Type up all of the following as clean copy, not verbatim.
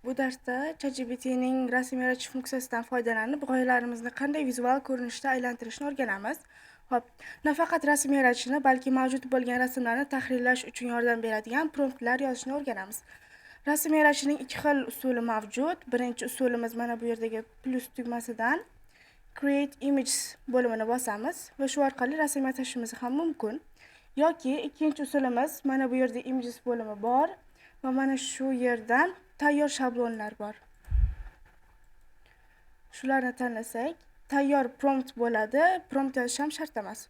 Bu darsda ChatGPT'ning rasm yaratish funksiyasidan foydalanib, g'oyalarimizni qanday vizual ko'rinishda aylantirishni o'rganamiz. Xo'p, nafaqat rasm yaratishni, balki mavjud bo'lgan rasmlarni tahrirlash uchun yordam beradigan promptlar yozishni o'rganamiz. Rasm yaratishning ikki xil usuli mavjud. Birinchi usulimiz mana bu yerdagi plus tugmasidan Create Images bo'limini bosamiz va shu orqali rasm yaratishimiz ham mumkin. Yoki ikkinchi usulimiz mana bu yerda Images bo'limi bor va mana shu yerdan tayyor shablonlar bor. Shularni tanlasak, tayyor prompt bo'ladi. Prompt yozish ham shart emas.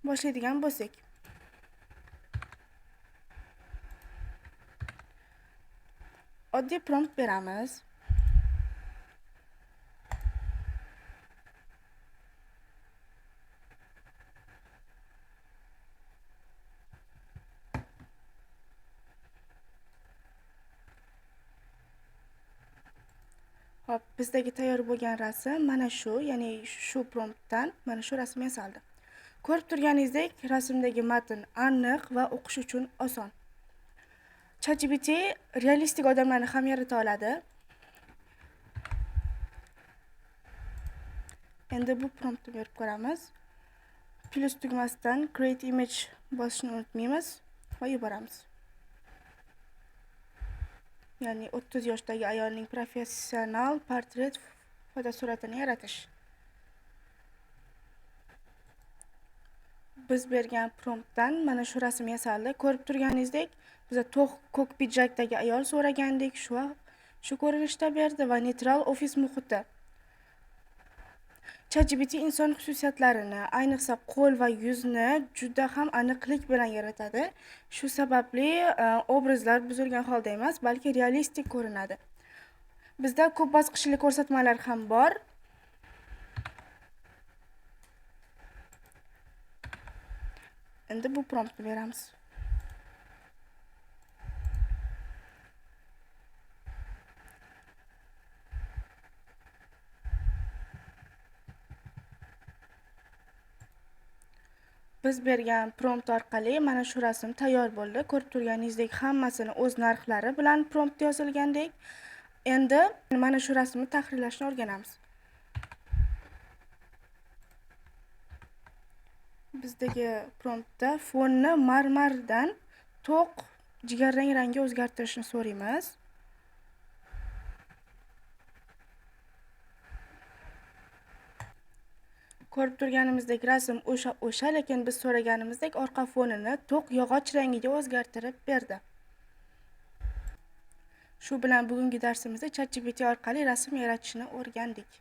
Boshlaydigan bo'lsak, oddiy prompt beramiz. Hop, bizdagi tayyor bo'lgan rasm mana shu, ya'ni shu promptdan mana shu rasm yasaldi. Ko'rib turganingizdek, rasmdagi matn aniq va o'qish uchun oson. ChatGPT realistik odamlarni ham yarata oladi. Endi bu promptni berib ko'ramiz. Plus tugmasidan Create Image bosishni unutmaymiz va yuboramiz. Ya'ni 30 yoshdagi ayolning professional portret fotosuratini yaratish. Biz bergan promptdan mana shu rasm yasaldi. Ko'rib turganingizdek, biza to'q ko'k pidjakdagi ayol so'ragandik, shu ko'rinishda berdi va neytral ofis muhiti. ChatGPT inson xususiyatlarini, ayniqsa qo'l va yuzni juda ham aniqlik bilan yaratadi. Shu sababli obrazlar buzilgan holda emas, balki realistik ko'rinadi. Bizda ko'p bosqichli ko'rsatmalar ham bor. Endi bu promptni beramiz. Biz bergan prompt orqali mana shu rasm tayyor bo'ldi. Ko'rib turganingizdek, hammasini o'z narxlari bilan prompt yozilgandek. Endi mana shu rasmni tahrirlashni o'rganamiz. Bizdagi promptda fonni marmardan to'q jigarrang rangga o'zgartirishni so'raymiz. Ko'rib turganimizdek rasm o'sha, lekin biz so'raganimizdek orqa fonini to'q yog'och rangiga o'zgartirib berdi. Shu bilan bugungi darsimizda ChatGPT orqali rasm yaratishni o'rgandik.